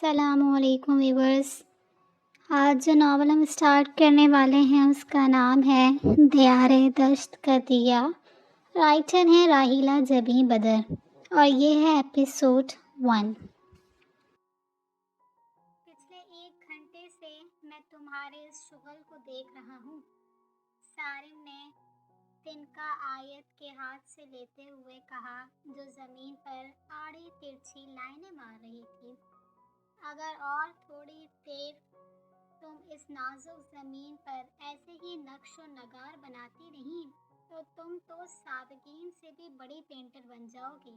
अस्सलाम वालेकुम व्यूअर्स। आज जो नावल हम स्टार्ट करने वाले हैं उसका नाम है दियारे दश्त का दिया। राइटर हैं राहिला जबी बदर और ये है एपिसोड 1। पिछले 1 घंटे से मैं तुम्हारे इस शुगल को देख रहा हूँ। सारिम ने तिनका आयत के हाथ से लेते हुए कहा, जो ज़मीन पर आड़ी तिरछी लाइनें मार रही थी। अगर और थोड़ी देर तुम इस नाजुक ज़मीन पर ऐसे ही नक्श व नगार बनाती रही तो तुम तो सादगीन से भी बड़ी पेंटर बन जाओगी।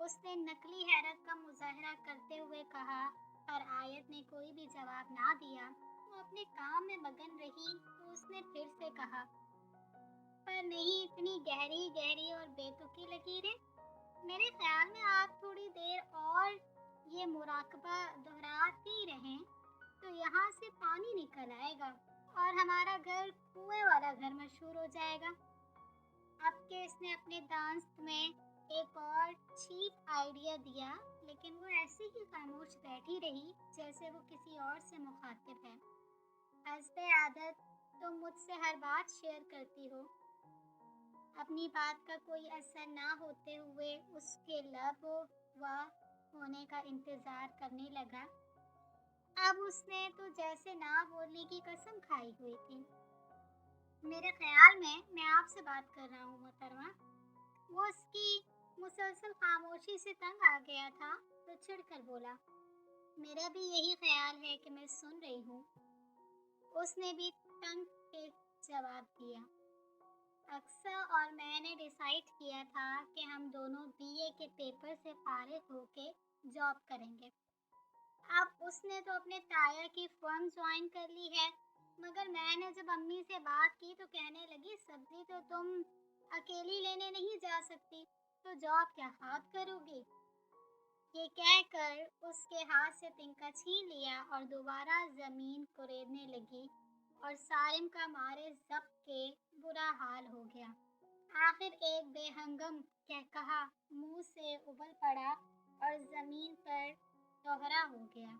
उसने नकली हैरत का मुजाहरा करते हुए कहा, पर आयत ने कोई भी जवाब ना दिया। वो अपने काम में मगन रही तो उसने फिर से कहा, पर नहीं इतनी गहरी गहरी और बेतुकी लकीरें। मेरे ख्याल में आप थोड़ी देर और ये मुराकबा दोहराती रहें तो यहाँ से पानी निकल आएगा और हमारा घर कुएं वाला घर मशहूर हो जाएगा। अब के इसने अपने दांस्त में एक और चीप आइडिया दिया, लेकिन वो ऐसे ही खामोश बैठी रही जैसे वो किसी और से मुखातिब है। हस्बे आदत तुम मुझसे हर बात शेयर करती हो। अपनी बात का कोई असर ना होते हुए उसके लब वाह होने का इंतजार करने लगा। अब उसने तो जैसे ना बोलने की कसम खाई हुई थी। मेरे ख्याल में मैं आपसे बात कर रहा हूँ मोहतरमा। वो उसकी मुसलसल खामोशी से तंग आ गया था तो चिढ़कर बोला, मेरा भी यही ख्याल है कि मैं सुन रही हूँ। उसने भी तंग के जवाब दिया, अक्सर और मैंने डिसाइड किया था कि हम दोनों बीए के पेपर से फारिग होके जॉब करेंगे। अब उसने तो अपने ताया की फर्म ज्वाइन कर ली है, मगर मैंने जब अम्मी से बात की तो कहने लगी, सब्जी तो तुम अकेली लेने नहीं जा सकती, तो जॉब क्या हाथ करोगी। ये कहकर उसके हाथ से तिनका छीन लिया और दोबारा जमीन कुरेदने लगी और सारिम का मारे जब के बुरा हाल हो गया। आखिर एक बेहंगम कहा मुंह से उबल पड़ा और जमीन पर दोहरा हो गया।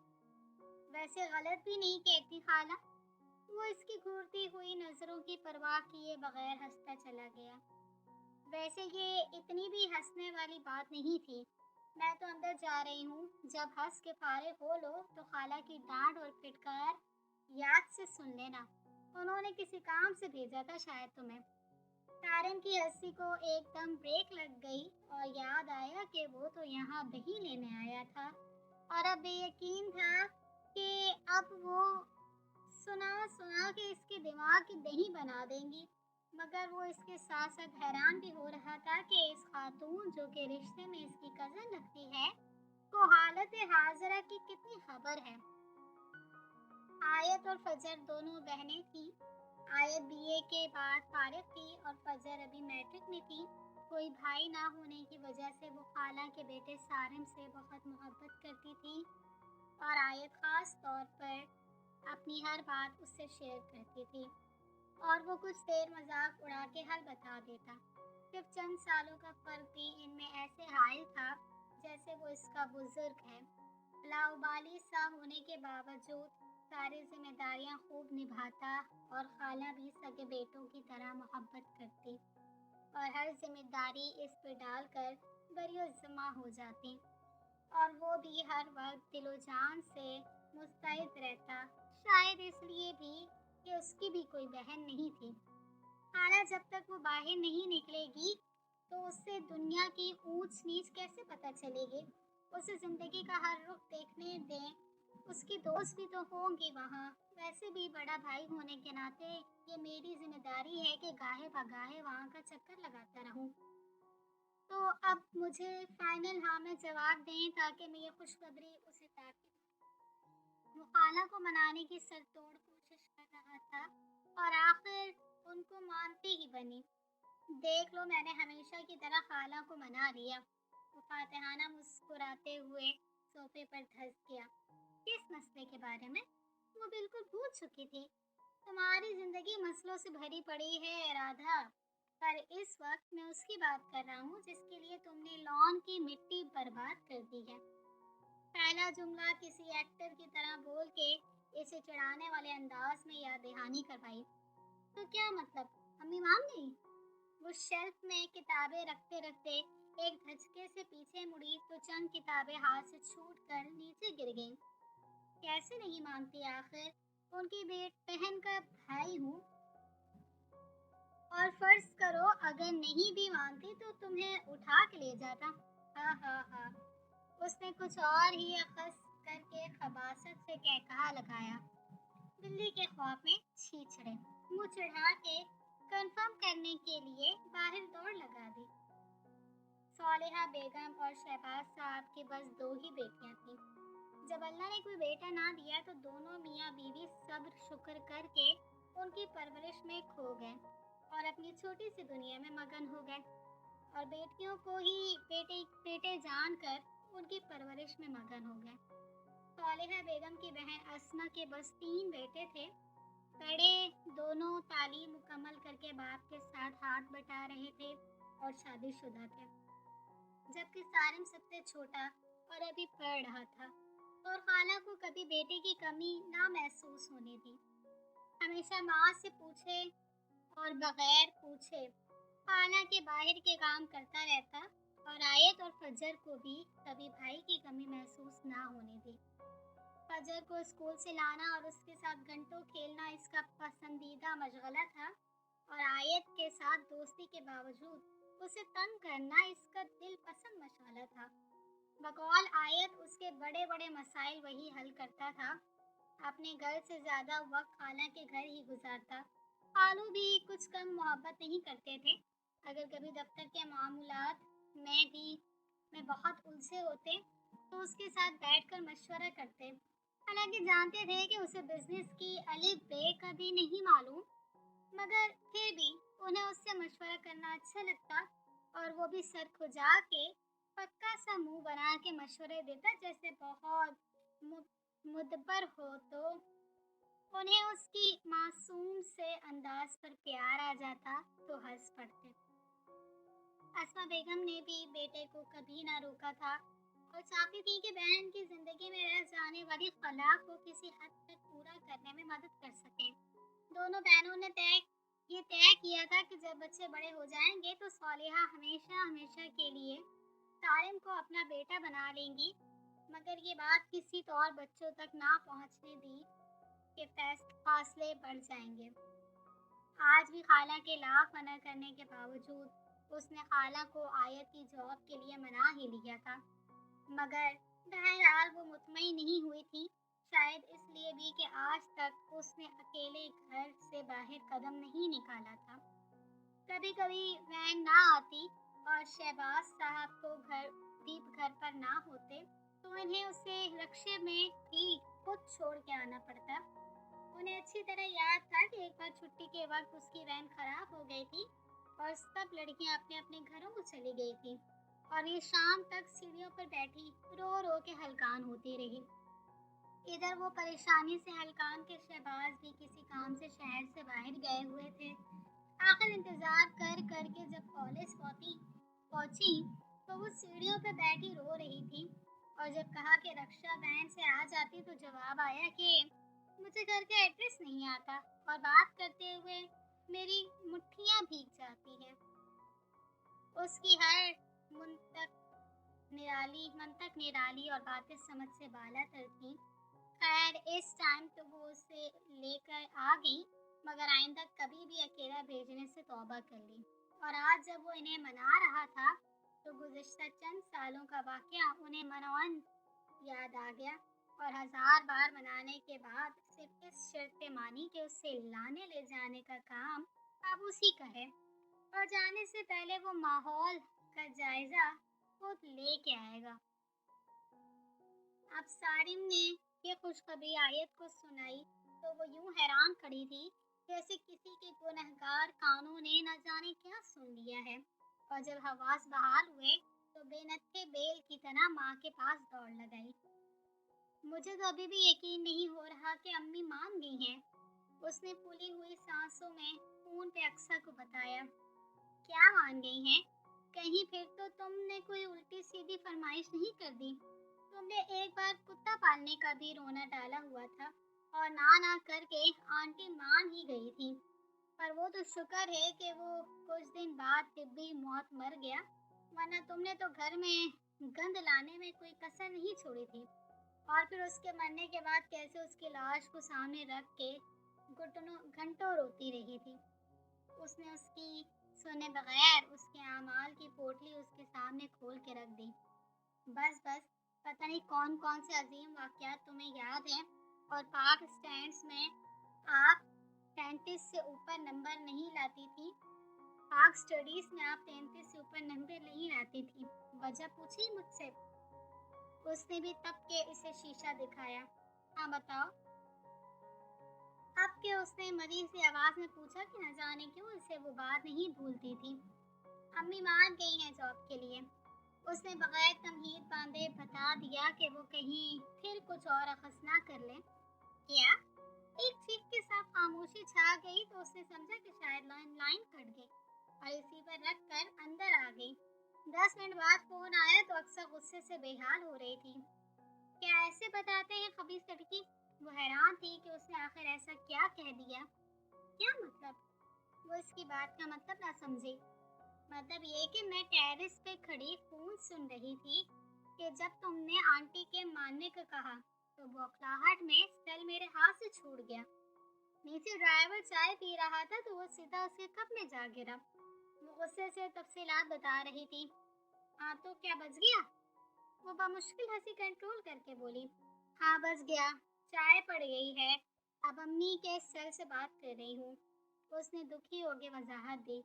वैसे गलत भी नहीं कहती खाला। वो इसकी घूरती हुई नजरों की परवाह किए बगैर हंसता चला गया। वैसे ये इतनी भी हंसने वाली बात नहीं थी। मैं तो अंदर जा रही हूँ, जब हंस के फारिग हो लो तो खाला की डांट और फिटकार याद से सुन लेना। उन्होंने किसी काम से भेजा था शायद तुम्हें। सारिम की हंसी को एकदम ब्रेक लग गई और याद आया कि वो तो यहाँ दही लेने आया था और अब बेयकीन था कि अब वो सुना सुना के इसके दिमाग की दही बना देंगी। मगर वो इसके साथ साथ हैरान भी हो रहा था कि इस खातून जो कि रिश्ते में इसकी कज़न लगती है को हालत हाजरा की कितनी खबर है। आयत और फजर दोनों बहनें थीं। आयत बीए के बाद फारिग थी और फजर अभी मैट्रिक में थी। कोई भाई ना होने की वजह से वो खाला के बेटे सारिम से बहुत मोहब्बत करती थी और आयत ख़ास तौर पर अपनी हर बात उससे शेयर करती थी और वो कुछ देर मजाक उड़ा के हल बता देता। सिर्फ चंद सालों का फ़र्क भी इनमें ऐसे हायल था जैसे वो इसका बुजुर्ग है। लाउबाली सा होने के बावजूद सारी जिम्मेदारियां खूब निभाता और खाला भी सगे बेटों की तरह मोहब्बत करती और हर जिम्मेदारी इस पर डालकर बरियोज़्ज़मा हो जाती और वो भी हर वक्त दिलो जान से मुस्तैद रहता। शायद इसलिए भी कि उसकी भी कोई बहन नहीं थी। खाला जब तक वो बाहर नहीं निकलेगी तो उससे दुनिया की ऊंच नीच कैसे पता चलेगी। उसे जिंदगी का हर रुख देखने दें। उसकी दोस्त भी तो होंगी वहाँ। वैसे भी बड़ा भाई होने के नाते ये मेरी जिम्मेदारी है कि गाहे बगाहे वहाँ का चक्कर लगाता रहूँ। तो अब मुझे फाइनल हाँ में जवाब दें ताकि मैं ये खुशखबरी उसे ताकि वो खाला को मनाने की सरतोड़ कोशिश कर रहा था और आखिर उनको मानती ही बनी। देख लो, मैंने हमेशा की तरह खाला को मना लिया। वो फातिहाना मुस्कुराते हुए सोफे पर धंस गया। किस मसले के बारे में? वो बिल्कुल भूल चुकी थी। तुम्हारी जिंदगी मसलों से भरी पड़ी है राधा, पर इस वक्त मैं उसकी बात कर रहा हूँ जिसके लिए तुमने लॉन की मिट्टी बर्बाद कर दी है। پہلا جملہ کسی ایکٹر کی طرح بول کے اسے چڑھانے والے انداز میں یاد دہانی کروائی۔ تو کیا مطلب؟ امی مان گئی؟ وہ شیلف میں کتابیں رکھتے رکھتے ایک دھچکے سے پیچھے مڑی تو چند کتابیں ہاتھ سے چھوٹ کر نیچے گر گئیں۔ کیسے نہیں مانتی؟ آخر ان کی بہن کا بھائی ہوں، اور فرض کرو اگر نہیں بھی مانتی تو تمہیں اٹھا کے لے جاتا۔ ہاں ہاں ہاں، اس نے کچھ اور ہی اخذ کر کے خباثت سے کہا لگایا۔ بلی کے خواب میں چھیچڑے منہ چڑھا کے کنفرم کرنے کے لیے باہر دوڑ لگا دی۔ صالحہ بیگم اور شہباز صاحب کی بس 2 ہی بیٹیاں تھیں۔ جب اللہ نے کوئی بیٹا نہ دیا تو دونوں میاں بیوی صبر شکر کر کے ان کی پرورش میں کھو گئے اور اپنی چھوٹی سی دنیا میں مگن ہو گئے، اور بیٹیوں کو ہی بیٹے جان کر ان کی پرورش میں مگن ہو گئے۔ صالحہ بیگم کی بہن اسما کے بس 3 بیٹے تھے۔ بڑے دونوں تعلیم مکمل کر کے باپ کے ساتھ ہاتھ بٹا رہے تھے اور شادی شدہ تھے، جبکہ سارم سب سے چھوٹا اور ابھی پڑھ رہا تھا، اور خالہ کو کبھی بیٹے کی کمی نہ محسوس ہونے دی۔ ہمیشہ ماں سے پوچھے اور بغیر پوچھے خالہ کے باہر کے کام کرتا رہتا، اور آیت اور فجر کو بھی کبھی بھائی کی کمی محسوس نہ ہونے دی۔ فجر کو اسکول سے لانا اور اس کے ساتھ گھنٹوں کھیلنا اس کا پسندیدہ مشغلہ تھا، اور آیت کے ساتھ دوستی کے باوجود اسے تنگ کرنا اس کا دل پسند مشغلہ تھا۔ بقول آیت اس کے بڑے بڑے مسائل وہی حل کرتا تھا، اپنے گھر سے زیادہ وقت خالہ کے گھر ہی گزارتا۔ خالو بھی کچھ کم محبت نہیں کرتے تھے، اگر کبھی دفتر کے معاملات میں بہت الجھے ہوتے تو اس کے ساتھ بیٹھ کر مشورہ کرتے، حالانکہ جانتے تھے کہ اسے بزنس کی الف بے کا بھی نہیں معلوم، مگر پھر بھی انہیں اس سے مشورہ کرنا اچھا لگتا، اور وہ بھی سر کھجا کے پکا سا منہ بنا کے مشورے دیتا جیسے بہت مدبر ہو تو انہیں اس کی معصوم سے انداز پر پیار آ جاتا تو ہنس پڑتے۔ اسما بیگم نے بھی بیٹے کو کبھی نہ روکا تھا، اور چاہتی تھی کہ بہن کی زندگی میں رہ جانے والی خلا کو کسی حد تک پورا کرنے میں مدد کر سکے۔ دونوں بہنوں نے یہ طے کیا تھا کہ جب بچے بڑے ہو جائیں گے تو صالحہ ہمیشہ کے لیے سارم کو اپنا بیٹا بنا لیں گی، مگر یہ بات کسی طور بچوں تک نہ پہنچنے دی کہ فاصلے بڑھ جائیں گے۔ آج بھی خالہ کے لاکھ منع کرنے کے باوجود اس نے خالہ کو آیت کی جاب کے لیے منا ہی لیا تھا، مگر بہرحال وہ مطمئن نہیں ہوئی تھی، شاید اس لیے بھی کہ آج تک اس نے اکیلے گھر سے باہر قدم نہیں نکالا تھا۔ کبھی کبھی وین نہ آتی اور شہباز صاحب کو گھر پر نہ ہوتے تو انہیں اسے رکشے میں ہی خود چھوڑ کے آنا پڑتا۔ انہیں اچھی طرح یاد تھا کہ ایک بار چھٹی کے وقت اس کی وین خراب ہو گئی تھی اور سب لڑکیاں اپنے اپنے گھروں کو چلی گئی تھی، اور یہ شام تک سیڑھیوں پر بیٹھی رو رو کے ہلکان ہوتی رہی۔ ادھر وہ پریشانی سے ہلکان کے شہباز بھی کسی کام سے شہر سے باہر گئے ہوئے تھے۔ آخر انتظار کر کر کے جب کالج پہنچی تو وہ سیڑھیوں پہ بیٹھی رو رہی تھی، اور جب کہا کہ رکشہ وین سے آ جاتی تو جواب آیا کہ مجھے گھر کا ایڈریس نہیں آتا، اور بات کرتے ہوئے میری مٹھیاں بھیگ جاتی ہیں۔ اس کی ہر منطق نرالی اور باتیں سمجھ سے بالا تر تھیں۔ خیر اس ٹائم تو وہ اسے لے کر آ گئی، مگر آئندہ کبھی بھی اکیلا بھیجنے سے توبہ کر لی۔ اور آج جب وہ انہیں منا رہا تھا تو گزشتہ چند سالوں کا واقعہ انہیں منوان یاد آ گیا، اور 1000 بار منانے کے بعد صرف اس شرط مانی کہ اسے لانے لے جانے کا کام اب اسی کا ہے، اور جانے سے پہلے وہ ماحول کا جائزہ خود لے کے آئے گا۔ اب سارم نے یہ خوشخبری آیت کو سنائی تو وہ یوں حیران کھڑی تھی جیسے کسی کے گنہگار کانوں نے نہ جانے کیا سن لیا ہے، اور جب حواس بحال ہوئے تو بے نتھے بیل کی طرح ماں کے پاس دوڑ لگائی۔ مجھے تو ابھی بھی یقین نہیں ہو رہا کہ امی مان گئی ہیں، اس نے پھولی ہوئی سانسوں میں فون پہ اقصیٰ کو بتایا۔ کیا مان گئی ہیں؟ کہیں پھر تو تم نے کوئی الٹی سیدھی فرمائش نہیں کر دی؟ تم हमने एक बार कुत्ता पालने का भी रोना डाला हुआ था और ना ना करके आंटी मान ही गई थी। पर वो तो शुक्र है कि वो कुछ दिन बाद तिब्बी मौत मर गया, वरना तुमने तो घर में गंद लाने में कोई कसर नहीं छोड़ी थी। और फिर उसके मरने के बाद कैसे उसकी लाश को सामने रख के घुटनों घंटों रोती रही थी। उसने उसकी सुने बगैर उसके आमाल की पोटली उसके सामने खोल के रख दी। बस बस, पता नहीं कौन कौन से अजीम वाक़यात तुम्हें याद हैं। और पाक स्टैंड्स में आप 35 से ऊपर नंबर नहीं लाती थी। पाक स्टडीज़ में आप 33 से ऊपर नंबर नहीं लाती थी। वजह पूछी मुझसे। उसने भी तब के इसे शीशा दिखाया। हाँ बताओ। अब के उसने मरीज सी आवाज़ में पूछा कि न जाने क्यों इसे वो बात नहीं भूलती थी। अम्मी मान गई हैं जॉब के लिए। उसने बगैर तमहीद बांधे बता दिया कि वो कहीं फिर कुछ और अखस ना कर ले। क्या? एक चीख के साथ खामोशी छा गई तो उसने समझा कि शायद लाइन कट गई और इसी पर रख कर अंदर आ गई। 10 मिनट बाद फोन आया तो अक्सर गुस्से से बेहाल हो रही थी। क्या ऐसे बताते हैं खबीस लड़की? वो हैरान थी कि उसने आखिर ऐसा क्या कह दिया। क्या मतलब? वो इसकी बात का मतलब ना समझी। मतलब ये कि मैं टेरेस पे खड़ी फोन सुन रही थी कि जब तुमने आंटी के मानने को कहा तो बौखलाहट में सेल मेरे हाथ से छूट गया। नीचे ड्राइवर चाय पी रहा था तो वो सीधा उसके कप में जा गिरा। वो गुस्से से तफसीलात बता रही थी। हाँ तो क्या बच गया? वो बमुश्किल हंसी कंट्रोल करके बोली। हाँ बच गया, चाय पड़ गई है, अब अम्मी के सेल से बात कर रही हूँ। उसने दुखी होकर वजाहत दी।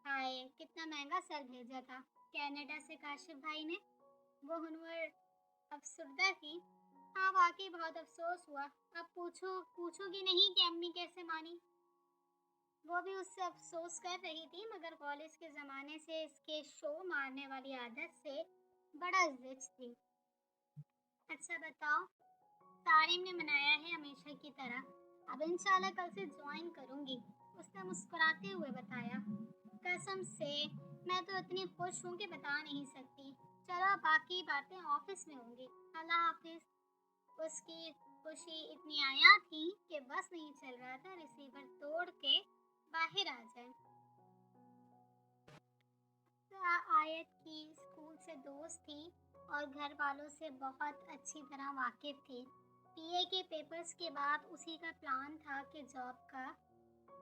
हाय कितना महंगा सेल भेजा था कनाडा से काशिफ भाई ने। वो हुनवर अफसरदा थी। हाँ वाकई बहुत अफसोस हुआ। अब पूछोगी नहीं कि अम्मी कैसे मानी। वो भी उससे अफसोस कर रही थी मगर कॉलेज के ज़माने से इसके शो मारने वाली आदत से बड़ा जिद थी। अच्छा बताओ। तारिम ने मनाया है हमेशा की तरह। अब इंशाल्लाह कल से ज्वाइन करूंगी, उसने मुस्कुराते हुए बताया। कसम से मैं तो इतनी खुश हूँ कि बता नहीं सकती। चलो बाकी बातें ऑफिस में होंगी। अल्लाह हाफिज। उसकी खुशी इतनी आया थी कि बस नहीं चल रहा था रिसीवर तोड़ के बाहर आ जाए। आयत की स्कूल से दोस्त थी और घर वालों से बहुत अच्छी तरह वाकिफ थी। पीए के पेपर्स के बाद उसी का प्लान था कि जॉब का।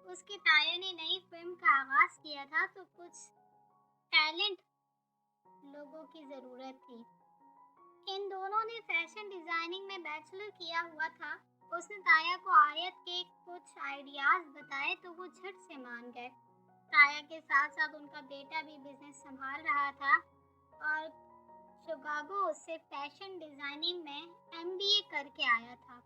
उसके ताया ने नई फिल्म का आगाज़ किया था तो कुछ टैलेंट लोगों की ज़रूरत थी। इन दोनों ने फैशन डिज़ाइनिंग में बैचलर किया हुआ था। उसने ताया को आयत के कुछ आइडियाज़ बताए तो वो झट से मान गए। ताया के साथ साथ उनका बेटा भी बिजनेस संभाल रहा था और शिकागो से फैशन डिज़ाइनिंग में एमबीए करके आया था।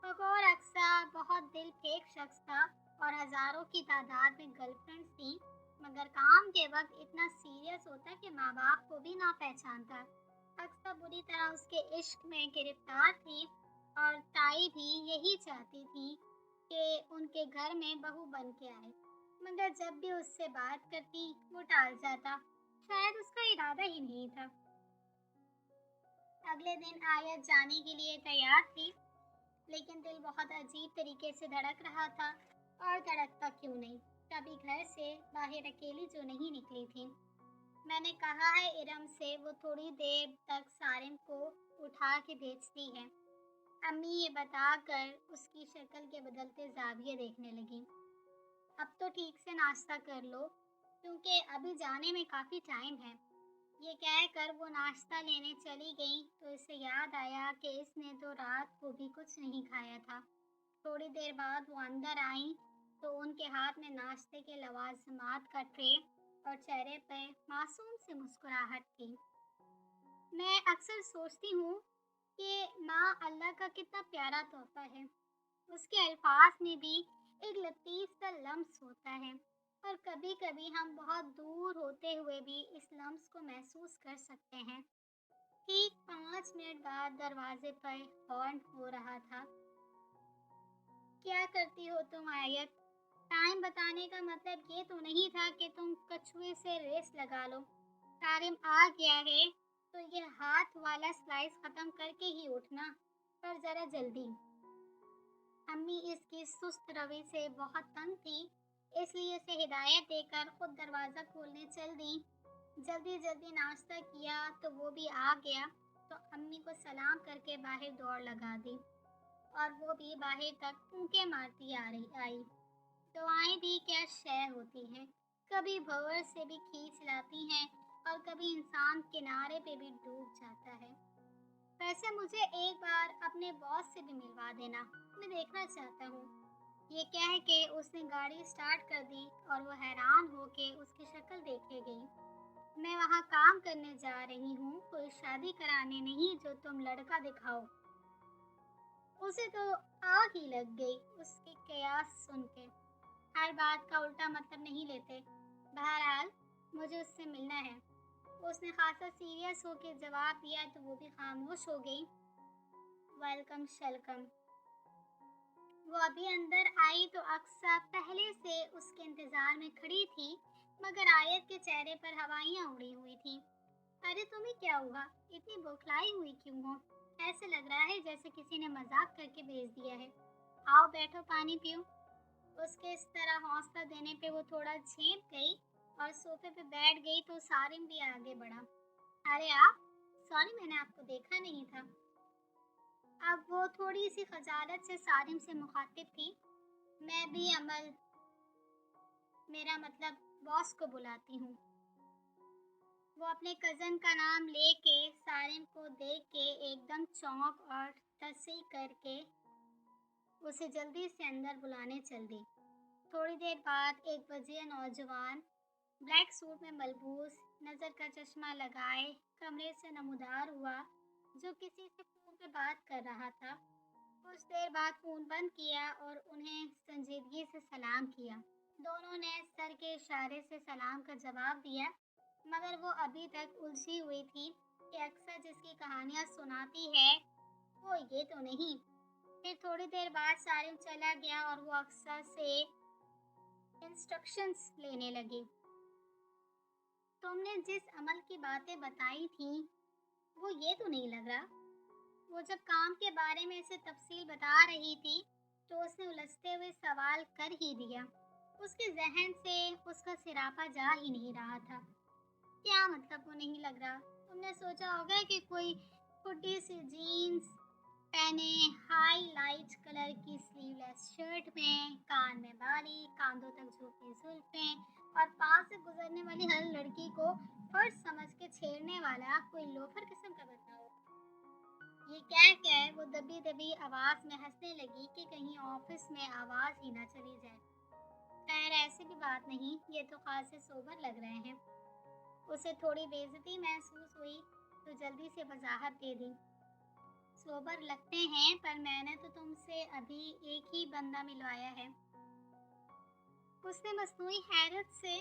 फकोर अक्सर बहुत दिल फेंक शख्स था और हज़ारों की तादाद में गर्लफ्रेंड्स थी, मगर काम के वक्त इतना सीरियस होता कि माँ बाप को भी ना पहचानता। अक्सर बुरी तरह उसके इश्क में गिरफ्तार थी और ताई भी यही चाहती थी कि उनके घर में बहू बन के आए, मगर जब भी उससे बात करती वो टाल जाता। शायद उसका इरादा ही नहीं था। अगले दिन आयत जाने के लिए तैयार थी, लेकिन दिल बहुत अजीब तरीके से धड़क रहा था। और धड़कता क्यों नहीं, कभी घर से बाहर अकेली जो नहीं निकली थी। मैंने कहा है इरम से वो थोड़ी देर तक सारिम को उठा के भेजती है। अम्मी ये बताकर उसकी शक्ल के बदलते जाविये देखने लगी। अब तो ठीक से नाश्ता कर लो क्योंकि अभी जाने में काफ़ी टाइम है। ये कहकर वो नाश्ता लेने चली गई तो इसे याद आया कि इसने तो रात को भी कुछ नहीं खाया था। थोड़ी देर बाद वो अंदर आई तो उनके हाथ में नाश्ते के लवाजमात का ट्रे और चेहरे पर मासूम सी मुस्कुराहट थी। मैं अक्सर सोचती हूँ कि माँ अल्लाह का कितना प्यारा तोहफा है। उसके अल्फाज में भी एक लतीफ़ सा लम्स होता है और कभी कभी हम बहुत दूर होते हुए भी इस लम्स को महसूस कर सकते हैं। ठीक 5 मिनट बाद दरवाजे पर हॉर्न हो रहा था। क्या करती हो तुम आयत? टाइम बताने का मतलब ये तो नहीं था कि तुम कछुए से रेस लगा लो। तारिम आ गया है, तो ये हाथ वाला स्लाइस ख़त्म करके ही उठना, पर ज़रा जल्दी। अम्मी इसकी सुस्त रवि से बहुत तंग थी, इसलिए उसे हिदायत देकर खुद दरवाज़ा खोलने चल दी। जल्दी जल्दी नाश्ता किया तो वो भी आ गया, तो अम्मी को सलाम करके बाहर दौड़ लगा दी और वो भी बाहर तक फूंके मारती आई। दुआएं भी क्या शय होती हैं, कभी भंवर से भी खींच लाती हैं और कभी इंसान किनारे पे भी डूब जाता है। वैसे मुझे एक बार अपने बॉस से भी मिलवा देना, मैं देखना चाहता हूँ। ये कह के उसने गाड़ी स्टार्ट कर दी और वो हैरान होके उसकी शक्ल देखे गई। मैं वहाँ काम करने जा रही हूँ, कोई शादी कराने नहीं जो तुम लड़का दिखाओ। उसे तो आग ही लग गई उसकी कयास सुन के। हर बात का उल्टा मतलब नहीं लेते। बहरहाल मुझे उससे मिलना है। उसने खासा सीरियस होकर जवाब दिया तो वो भी खामोश हो गई। वेलकम शलकम। वो अभी अंदर आई तो अक्सा पहले से उसके इंतजार में खड़ी थी, मगर आयत के चेहरे पर हवाइयाँ उड़ी हुई थी। अरे तुम्हें क्या हुआ, इतनी बौखलाई हुई क्यों हो? ऐसे लग रहा है जैसे किसी ने मजाक करके भेज दिया है। आओ बैठो, पानी पियो। उसके इस तरह हौसला देने पे वो थोड़ा झेप गई और सोफे पे बैठ गई तो सारिम भी आगे बढ़ा। अरे आप, सॉरी मैंने आपको देखा नहीं था। अब वो थोड़ी सी खजालत से सारिम से मुखातिब थी। मैं भी अमल, मेरा मतलब बॉस को बुलाती हूँ। वो अपने कज़न का नाम लेके सारिम को देख के एकदम चौंक और तस्सी करके उसे जल्दी से अंदर बुलाने चल दी। थोड़ी देर बाद एक वजीर नौजवान ब्लैक सूट में मलबूस, नज़र का चश्मा लगाए कमरे से नमूदार हुआ, जो किसी से फ़ोन पे बात कर रहा था। कुछ देर बाद फ़ोन बंद किया और उन्हें संजीदगी से सलाम किया। दोनों ने सर के इशारे से सलाम का जवाब दिया, मगर वो अभी तक उलझी हुई थी कि अक्सर जिसकी कहानियाँ सुनाती है वो ये तो नहीं। फिर थोड़ी देर बाद सारिम चला गया और वो अक्सर से इंस्ट्रक्शंस लेने लगी। तुमने जिस अमल की बातें बताई थी वो ये तो नहीं लग रहा। वो जब काम के बारे में इसे तफसील बता रही थी तो उसने उलझते हुए सवाल कर ही दिया। उसके जहन से उसका सिरापा जा ही नहीं रहा था। क्या मतलब वो नहीं लग रहा? तुमने सोचा होगा कि कोई फुटी सी जीन्स पहने, हाईलाइट कलर की स्लीवलेस शर्ट में, कान में बाली, कांधों तक झुकी जुल्फें और पास से गुजरने वाली हर लड़की को फर्ज समझ के छेड़ने वाला कोई लोफर किस्म का बंदा हो। ये कह वो दबी दबी आवाज में हंसने लगी कि कहीं ऑफिस में आवाज ही ना चली जाए। खैर ऐसी भी बात नहीं, ये तो खासे सोबर लग रहे हैं। उसे थोड़ी बेइज्जती महसूस हुई तो जल्दी से वजाहत दे दी। सोबर लगते हैं, पर मैंने तो तुमसे अभी एक ही बंदा मिलवाया है। उसने मसनूई हैरत से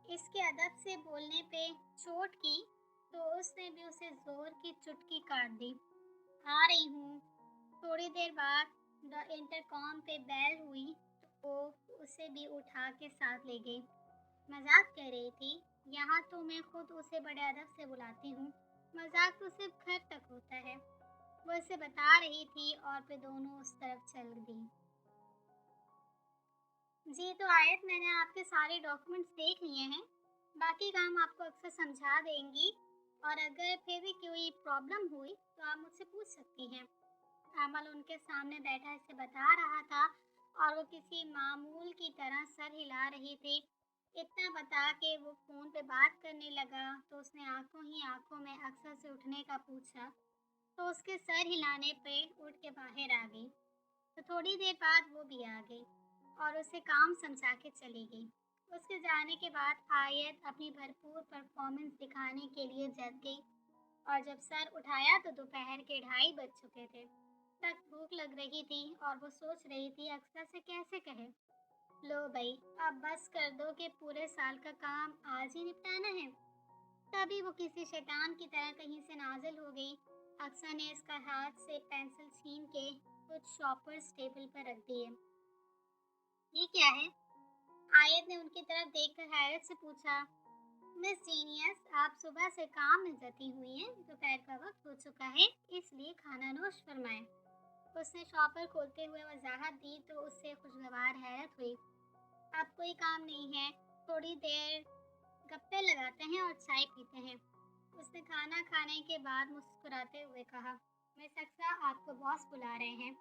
इसके अदब से बोलने पे चोट की तो उसने भी उसे जोर की चुटकी काट दी। आ रही हूँ। थोड़ी देर बाद द इंटरकॉम पे बेल हुई तो वो उसे भी उठा के साथ ले गई। मजाक कर रही थी, यहाँ तो मैं खुद उसे बड़े अदब से बुलाती हूँ। मजाक तो सिर्फ घर तक होता है, वो इसे बता रही थी और फिर दोनों उस तरफ चल दी। जी तो आयत, मैंने आपके सारे डॉक्यूमेंट्स देख लिए हैं, बाकी काम आपको अक्सर समझा देंगी और अगर फिर भी कोई प्रॉब्लम हुई तो आप मुझसे पूछ सकती हैं। अमल उनके सामने बैठा इसे बता रहा था और वो किसी मामूल की तरह सर हिला रही थी। इतना बता के वो फ़ोन पे बात करने लगा तो उसने आंखों ही आंखों में अक्सर से उठने का पूछा, तो उसके सर हिलाने पे उठ के बाहर आ गई। तो थोड़ी देर बाद वो भी आ गई और उसे काम समझा के चली गई। उसके जाने के बाद आयत अपनी भरपूर परफॉर्मेंस दिखाने के लिए जग गई और जब सर उठाया तो दोपहर के 2:30 बज चुके थे। तक भूख लग रही थी और वो सोच रही थी अक्सर से कैसे कहे, लो भाई अब बस कर दो कि पूरे साल का काम आज ही निपटाना है। तभी वो किसी शैतान की तरह कहीं से नाजिल हो गई। अक्सर ने इसका हाथ से पेंसिल छीन के कुछ शॉपर्स टेबल पर रख दिए। ये क्या है? आयत ने उनकी तरफ देखकर हैरत से पूछा। मिस जीनियस, आप सुबह से काम में जती हुई हैं। दोपहर का वक्त हो चुका है, इसलिए खाना नोश फरमाएं। उसने शॉपर खोलते हुए वजाहत दी तो उससे खुशगवार हैरत हुई। अब कोई काम नहीं है, थोड़ी देर गप्पे लगाते हैं और चाय पीते हैं। उसने खाना खाने के बाद मुस्कुराते हुए कहा, मिस अक्सा, आपको बॉस बुला रहे हैं।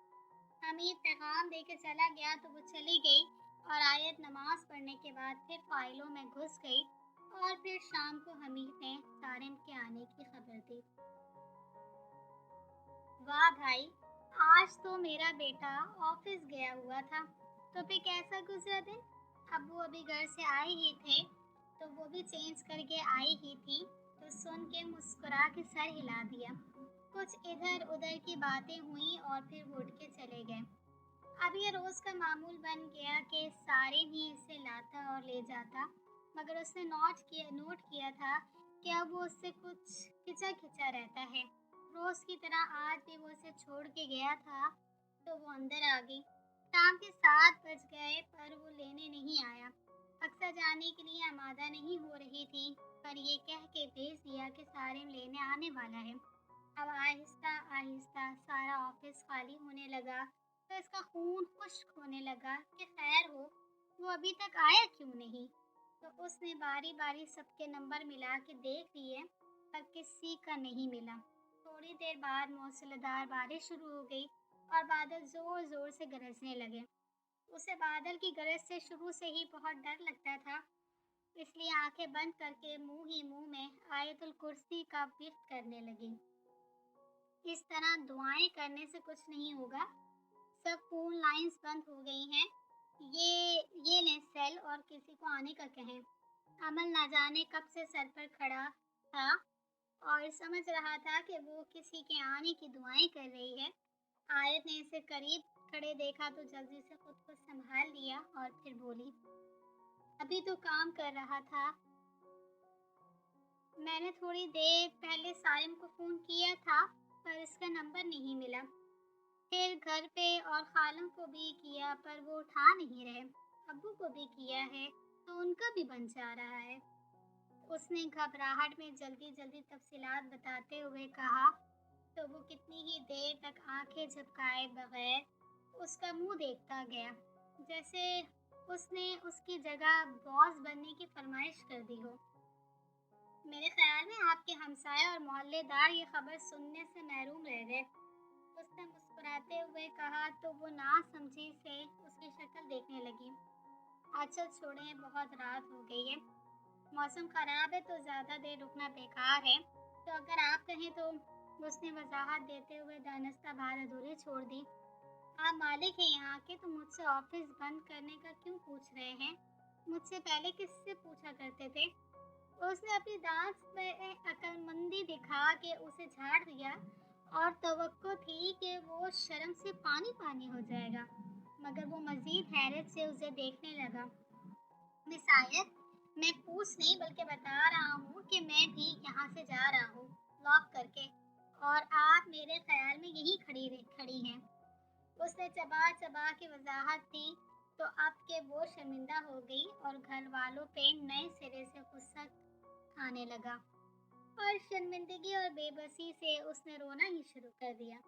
हमीद पैगाम देके चला गया तो वो चली गई और आयत नमाज पढ़ने के बाद फिर फाइलों में घुस गई और फिर शाम को हमीद ने सारिम के आने की खबर दी। वाह भाई, आज तो मेरा बेटा ऑफिस गया हुआ था। तो फिर कैसा गुजरा दिन? अब्बू अभी घर से आए ही थे, तो वो भी चेंज करके आई ही थी, तो सुन के मुस्कुरा के सर हिला दिया। कुछ इधर उधर की बातें हुई और फिर वो उठ के चले गए। अब ये रोज का मामूल बन गया कि सारे भी इसे लाता और ले जाता, मगर उसने नोट किया था कि अब वो उससे कुछ खिंचा खिंचा रहता है। रोज की तरह आज भी वो उसे छोड़ के गया था, तो वो अंदर आ गई। शाम के 7 बज गए पर वो लेने नहीं आया। अक्सर जाने के लिए आमादा नहीं हो रही थी, पर ये कह के भेज दिया कि सारिम लेने आने वाला है। अब आहिस्ता आहिस्ता सारा ऑफिस खाली होने लगा, तो इसका खून खुश्क होने लगा कि खैर हो, वो अभी तक आया क्यों नहीं। तो उसने बारी बारी सबके नंबर मिला के देख लिए, पर किसी का नहीं मिला। थोड़ी देर बाद मूसलाधार बारिश शुरू हो गई और बादल जोर जोर से गरजने लगे। उसे बादल की गरज से शुरू से ही बहुत डर लगता था, इसलिए आंखें बंद करके मुंह ही मुंह में आयतुल कुर्सी का विर्द करने लगी। इस तरह दुआएं करने से कुछ नहीं होगा। सब फोन लाइंस बंद हो गई हैं। ये लें सेल और किसी को आने का कहें। अमल ना जाने कब से सर पर खड़ा था और समझ रहा था कि वो किसी के आने की दुआएं कर रही है। आयत ने इसे करीब खड़े देखा तो जल्दी से खुद को संभाल लिया और फिर बोली, अभी तो काम कर रहा था। मैंने थोड़ी देर पहले सारिम को फ़ोन किया था, पर इसका नंबर नहीं मिला। फिर घर पे और खालम को भी किया, पर वो उठा नहीं रहे। अब्बू को भी किया है, तो उनका भी बंद जा रहा है। उसने घबराहट में जल्दी जल्दी तफसीलात बताते हुए कहा, तो वो कितनी ही देर तक आंखें झपकाए बगैर उसका मुंह देखता गया, जैसे उसने उसकी जगह बॉस बनने की फरमाइश कर दी हो। मेरे ख्याल में आपके हमसाए और मोहल्लेदार ये खबर सुनने से महरूम रह गए, उसने मुस्कुराते हुए कहा, तो वो ना समझी से उसकी शक्ल देखने लगी। अच्छा छोड़ें, बहुत रात हो गई है, मौसम खराब है तो ज़्यादा देर रुकना बेकार है, तो अगर आप कहें तो। उसने वजाहत देते हुए दानस्ता बात अधूरी छोड़ दी। आप मालिक हैं यहाँ के, तो मुझसे ऑफिस बंद करने का क्यों पूछ रहे हैं? मुझसे पहले किससे पूछा करते थे? उसने अपनी दांत में अक्लमंदी दिखा के उसे झाड़ दिया और तवक्को थी कि वो शर्म से पानी पानी हो जाएगा, मगर वो मजीद हैरत से उसे देखने लगा। मिस आयत, मैं पूछ नहीं बल्कि बता रहा हूँ कि मैं भी यहाँ से जा रहा हूँ, लॉक करके, और आप मेरे ख्याल में यहीं खड़ी हैं। उसने चबा चबा के वजाहत दी, तो अब के वो शर्मिंदा हो गई और घर वालों पे नए सिरे से गुस्सा आने लगा और शर्मिंदगी और बेबसी से उसने रोना ही शुरू कर दिया।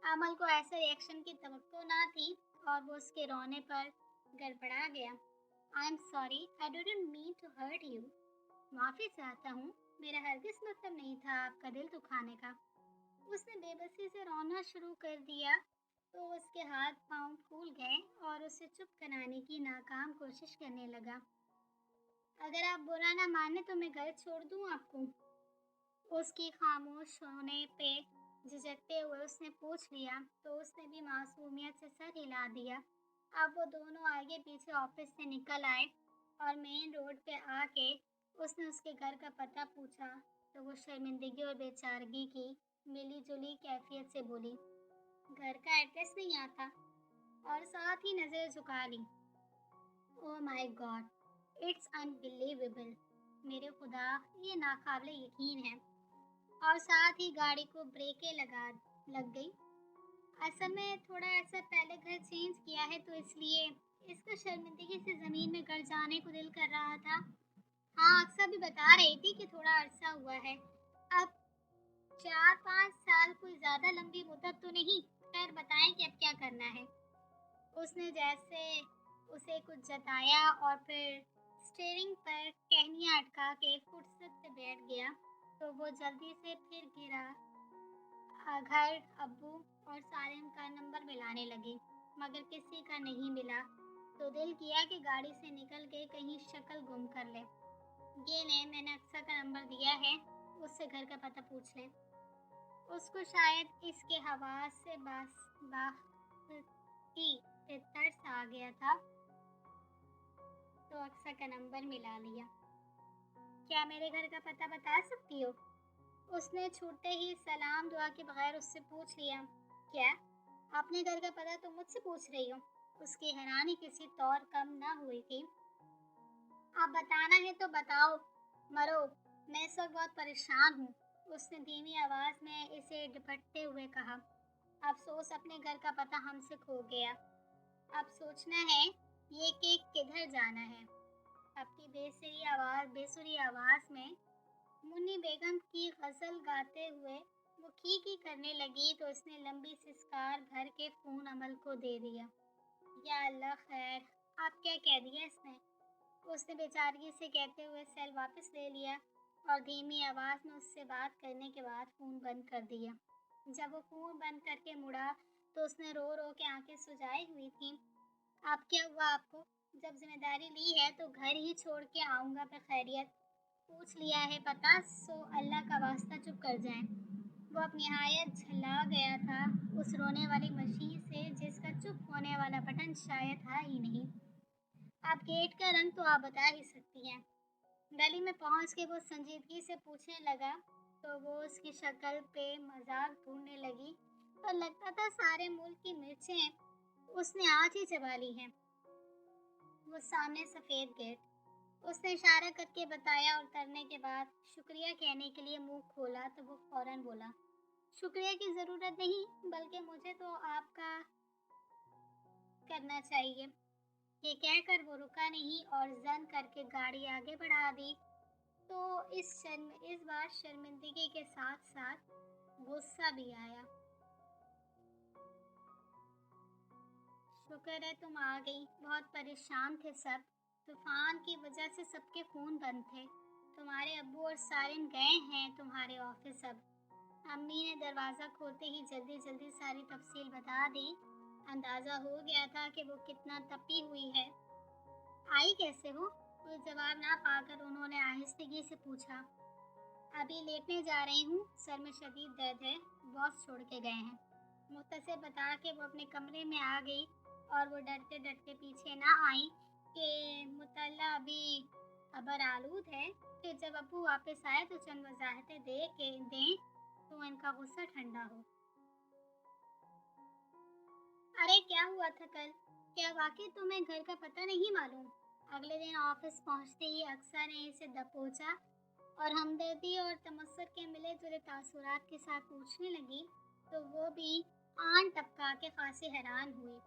अमल को ऐसे रिएक्शन की तवक्को ना थी और वो उसके रोने पर गड़बड़ा गया। I am sorry, I didn't mean to hurt you. माफ़ी चाहता हूँ, मेरा हरगिज़ मतलब नहीं था आपका दिल दुखाने का। उसने बेबसी से रोना शुरू कर दिया, तो उसके हाथ पांव फूल गए और उसे चुप कराने की नाकाम कोशिश करने लगा। अगर आप बुरा ना माने तो मैं घर छोड़ दूँ आपको? उसकी खामोश होने पे झिझकते हुए उसने पूछ लिया, तो उसने भी मासूमियत से सर हिला दिया। अब वो दोनों आगे पीछे ऑफिस से निकल आए और मेन रोड पे आके उसने उसके घर का पता पूछा, तो वो शर्मिंदगी और बेचारगी की मिली जुली कैफियत से बोली, घर का एड्रेस नहीं आता, और साथ ही नज़र झुका ली। Oh my God, it's unbelievable. मेरे खुदा, ये नाकाबिले यकीन है। और साथ ही गाड़ी को ब्रेकें लग गई। असल में थोड़ा ऐसा पहले घर चेंज किया है, तो इसलिए इसका शर्मिंदगी से ज़मीन में गड़ जाने को दिल कर रहा था। हाँ, अक्सर भी बता रही थी कि थोड़ा अरसा हुआ है। अब 4-5 साल कोई ज़्यादा लंबी मुद्दत तो नहीं। खैर बताएं कि अब क्या करना है। उसने जैसे उसे कुछ जताया और फिर स्टीयरिंग पर टहनियाँ अटका के फुर्सत से बैठ गया तो वो जल्दी से फिर गिरा। घर, अब्बू और सारिम का नंबर मिलाने लगे मगर किसी का नहीं मिला तो दिल किया कि गाड़ी से निकल के कहीं शक्ल गुम कर ले। ये ले, मैंने अक्सर का नंबर दिया है, उससे घर का पता पूछ ले। उसको शायद इसके हवास से बाकी तरस आ गया था तो अक्सर का नंबर मिला लिया। क्या मेरे घर का पता बता सकती हो? उसने छूटते ही सलाम दुआ के बगैर उससे पूछ लिया। क्या अपने घर का पता तुम मुझसे पूछ रही हो? उसकी हैरानी किसी तौर कम ना हुई थी। आप बताना है तो बताओ, मरो, मैं इस वक्त बहुत परेशान हूँ। उसने धीमी आवाज में इसे दुपटते हुए कहा। अफसोस अपने घर का पता हमसे खो गया। अब सोचना है ये कि किधर जाना है। अपनी बेसुरी आवाज में मुन्नी बेगम की गजल गाते हुए वो की करने लगी तो उसने लंबी सिसकार भर के फोन अमल को दे दिया। या अल्लाह खैर, आप क्या कह दिया इसने? उसने बेचारगी से कहते हुए सेल वापस ले लिया और धीमी आवाज में उससे बात करने के बाद फोन बंद कर दिया। जब वो फोन बंद करके मुड़ा तो उसने रो रो के आंखें सुजाई हुई थी। अब क्या हुआ आपको? जब जिम्मेदारी ली है तो घर ही छोड़ के आऊँगा पे खैरियत। पूछ लिया है पता, सो अल्लाह का वास्ता चुप कर जाए। वो अब निहायत झल्ला गया था उस रोने वाली मशीन से जिसका चुप होने वाला बटन शायद था ही नहीं। अब गेट का रंग तो आप बता ही सकती हैं। गली में पहुंच के वो संजीदगी से पूछने लगा तो वो उसकी शक्ल पे मजाक ढूंढने लगी तो लगता था सारे मुल्क की मिर्चें उसने आज ही चबा ली हैं। वो सामने सफ़ेद गेट, उसने इशारा करके बताया और उतरने के बाद शुक्रिया कहने के लिए मुंह खोला तो वो फौरन बोला, शुक्रिया की ज़रूरत नहीं, बल्कि मुझे तो आपका करना चाहिए। ये कहकर वो रुका नहीं और जन करके गाड़ी आगे बढ़ा दी तो इस बार शर्मिंदगी के साथ साथ गुस्सा भी आया। शुक्र है तुम आ गई, बहुत परेशान थे सब। तूफान की वजह से सबके फ़ोन बंद थे। तुम्हारे अब्बू और सारिन गए हैं तुम्हारे ऑफिस अब। अम्मी ने दरवाज़ा खोलते ही जल्दी जल्दी सारी तफसील बता दी। अंदाज़ा हो गया था कि वो कितना तपी हुई है। आई कैसे हो? कोई जवाब ना पाकर उन्होंने आहिस्तगी से पूछा। अभी लेटने जा रही हूँ, सर में शदीद दर्द है, बॉस छोड़ के गए हैं। मुख्तसर बता के वो अपने कमरे में आ गई और वो डरते डरते पीछे ना आई कि मुतल्ला अभी खबर आलूद है। फिर जब अब्बू वापस आए तो चंद वजाहतें दें तो इनका गुस्सा ठंडा हो। अरे क्या हुआ था कल? क्या वाकई तुम्हें घर का पता नहीं मालूम? अगले दिन ऑफिस पहुंचते ही अक्सर ने इसे दबोचा और हमदर्दी और तमस्सुर के मिले जुले तासुरात के साथ पूछने लगी तो वो भी आन टपका के खासी हैरान हुई।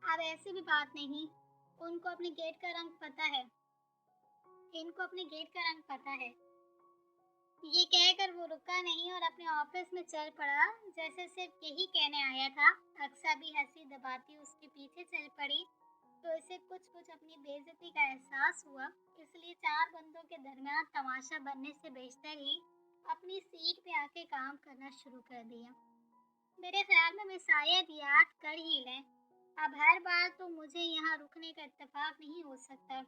अब ऐसी भी बात नहीं, उनको अपने गेट का रंग पता है। इनको अपने गेट का रंग पता है। ये कहकर वो रुका नहीं और अपने ऑफिस में चल पड़ा जैसे सिर्फ यही कहने आया था। अक्सर भी हंसी दबाती उसके पीछे चल पड़ी तो इसे कुछ अपनी बेइज्जती का एहसास हुआ, इसलिए चार बंदों के दरमियान तमाशा बनने से बेहतर ही अपनी सीट पे आके काम करना शुरू कर दिया। मेरे ख्याल में मैं शायद याद कर ही लें, अब हर बार तो मुझे यहाँ रुकने का इत्तेफाक नहीं हो सकता।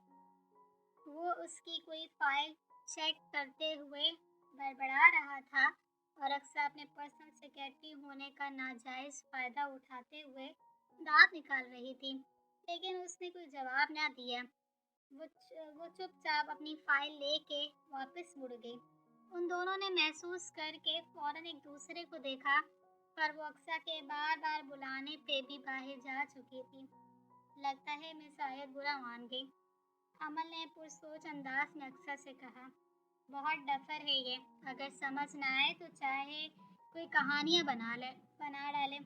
वो उसकी कोई फाइल चेक करते हुए बड़बड़ा रहा था और अक्सर अपने पर्सनल सेक्रेटरी होने का नाजायज़ फ़ायदा उठाते हुए दांत निकाल रही थी, लेकिन उसने कोई जवाब ना दिया। वो चुपचाप अपनी फाइल लेके वापस मुड़ गई। उन दोनों ने महसूस करके फौरन एक दूसरे को देखा, पर वो अक्सर के बार बार बुलाने पे भी बाहर जा चुकी थी। लगता है मैं शायद बुरा मान गई, अमल ने पुरसोच अंदाज में अक्सर से कहा। बहुत डफर है ये, अगर समझ ना आए तो चाहे कोई कहानियाँ बना डाले।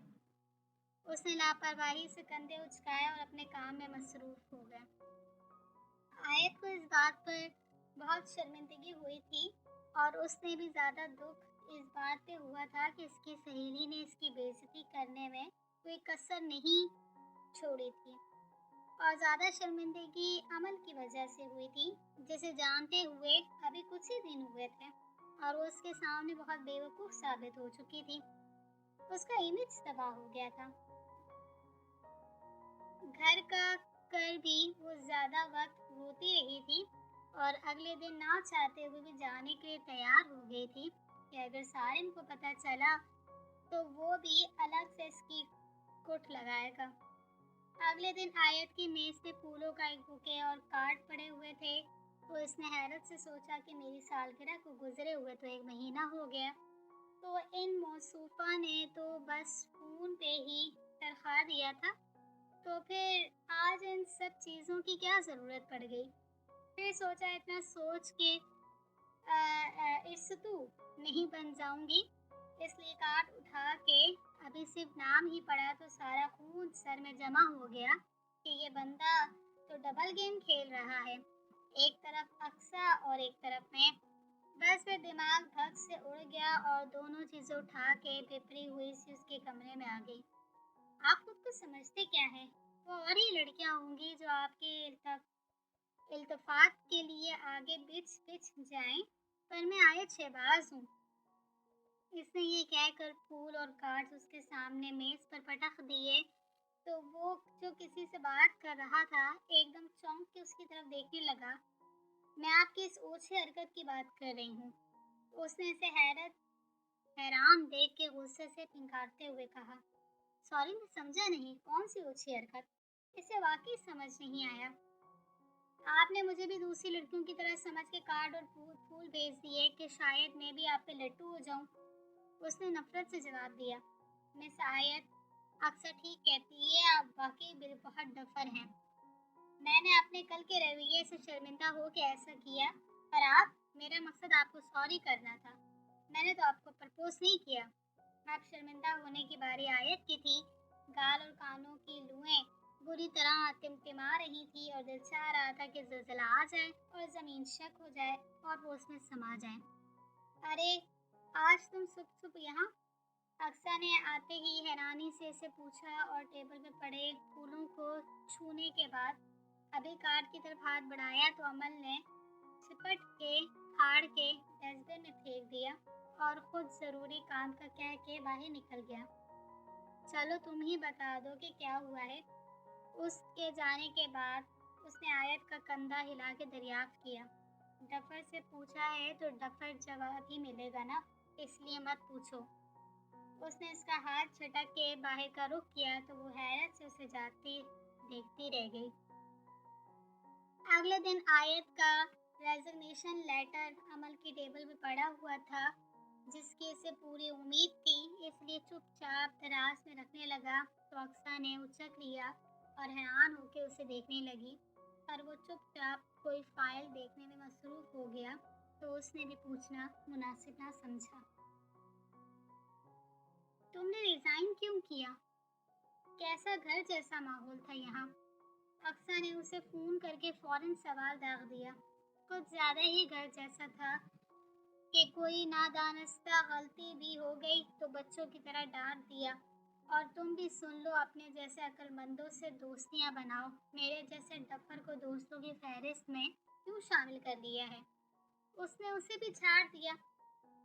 उसने लापरवाही से कंधे उचकाए और अपने काम में मसरूफ हो गया। आयत को इस बात पर बहुत शर्मिंदगी हुई थी और उसने भी ज़्यादा दुख इस बात पे हुआ था कि इसकी सहेली ने इसकी बेइज्जती करने में कोई कसर नहीं छोड़ी थी। और ज़्यादा शर्मिंदगी अमल की वजह से हुई थी, जिसे जानते हुए अभी कुछ ही दिन हुए थे और वो उसके सामने बहुत बेवकूफ़ साबित हो चुकी थी। उसका इमेज तबाह हो गया था। घर का कर भी वो ज़्यादा वक्त रोती रही थी और अगले दिन ना चाहते हुए भी जाने के लिए तैयार हो गई थी कि अगर सारिन को पता चला तो वो भी अलग से इसकी कुट लगाएगा। अगले दिन आयत की मेज पे फूलों का एक बुके और कार्ड पड़े हुए थे, तो इसने हैरत से सोचा कि मेरी सालगिरह को गुजरे हुए तो 1 महीना हो गया, तो इन मौसूफा ने तो बस फ़ोन पे ही तनख्वाह दिया था, तो फिर आज इन सब चीज़ों की क्या ज़रूरत पड़ गई। फिर सोचा इतना सोच के इर्सतू नहीं बन जाऊंगी, इसलिए कार्ड उठा के अभी सिर्फ नाम ही पढ़ा तो सारा खून सर में जमा हो गया कि ये बंदा तो डबल गेम खेल रहा है, एक तरफ अक्सा और एक तरफ मैं। बस फिर दिमाग धक से उड़ गया और दोनों चीज़ें उठा के पिपरी हुई सी उसके कमरे में आ गई। आप खुद को समझते क्या है? वो और ही लड़कियां होंगी जो आपके इल्तफात के लिए आगे बिछ बिछ जाएं, पर मैं आयत शहबाज हूँ। इसने ये कहकर फूल और कार्ड्स उसके सामने मेज पर पटक दिए, तो वो जो किसी से बात कर रहा था एकदम चौंक के उसकी तरफ देखने लगा। मैं आपकी इस ओछी हरकत की बात कर रही हूँ, उसने इसे हैरान देख के गुस्से से पिंकारते हुए कहा। सॉरी, मैं समझा नहीं, कौन सी ओछी हरकत? इसे वाकई समझ नहीं आया। आपने मुझे भी दूसरी लड़कियों की तरह समझ के कार्ड और फूल भेज दिए कि शायद मैं भी आप पे लट्टू हो जाऊं, उसने नफरत से जवाब दिया। मिस आयत अक्सर ठीक कहती है, आप वाकई बहुत डफर हैं। मैंने अपने कल के रवैये से शर्मिंदा हो के ऐसा किया, पर मेरा मकसद आपको सॉरी करना था, मैंने तो आपको प्रपोज नहीं किया। अब शर्मिंदा होने की बारी आयत की थी। गाल और कानों की लुएं बुरी तरह टिमटिमा रही थी और दिल चाह रहा था कि ज़लज़ला आ जाए और ज़मीन शक हो जाए और वो उसमें समा जाए। अरे, आज तुम सुबह यहाँ? अक्सा ने आते ही हैरानी से इसे पूछा और टेबल पे पड़े फूलों को छूने के बाद अभी कार्ड की तरफ हाथ बढ़ाया तो अमल ने छिपट के फाड़ के डस्टबिन में फेंक दिया और खुद ज़रूरी काम का कह के बाहर निकल गया। चलो तुम ही बता दो कि क्या हुआ है। उसके जाने के बाद उसने आयत का कंधा हिला के दरियाफ्त किया। डफर से पूछा है तो डफर जवाब ही मिलेगा ना, इसलिए मत पूछो। उसने इसका हाथ झटक के बाहर का रुख किया तो वो हैरत से उसे जाती देखती रह गई। अगले दिन आयत का रेजिग्नेशन लेटर अमल की टेबल पे पड़ा हुआ था, जिसकी इसे पूरी उम्मीद थी, इसलिए चुपचाप दराज में रखने लगा तो अक्सा ने उचक लिया और हैरान होकर उसे देखने लगी, पर वो चुपचाप कोई फाइल देखने में मसरूफ हो गया, तो उसने भी पूछना मुनासिब ना समझा। तुमने रिजाइन क्यों किया? कैसा घर जैसा माहौल था यहाँ? अक्सा ने उसे फोन करके फौरन सवाल दाग दिया। कुछ ज्यादा ही घर जैसा था कि कोई नादानस्ता गलती भी हो गई तो बच्चों की तरह डांट दिया, और तुम भी सुन लो, अपने जैसे अक्लमंदों से दोस्तियां बनाओ, मेरे जैसे डफर को दोस्तों की फहरिस्त में क्यों शामिल कर लिया है? उसने उसे भी झाड़ दिया।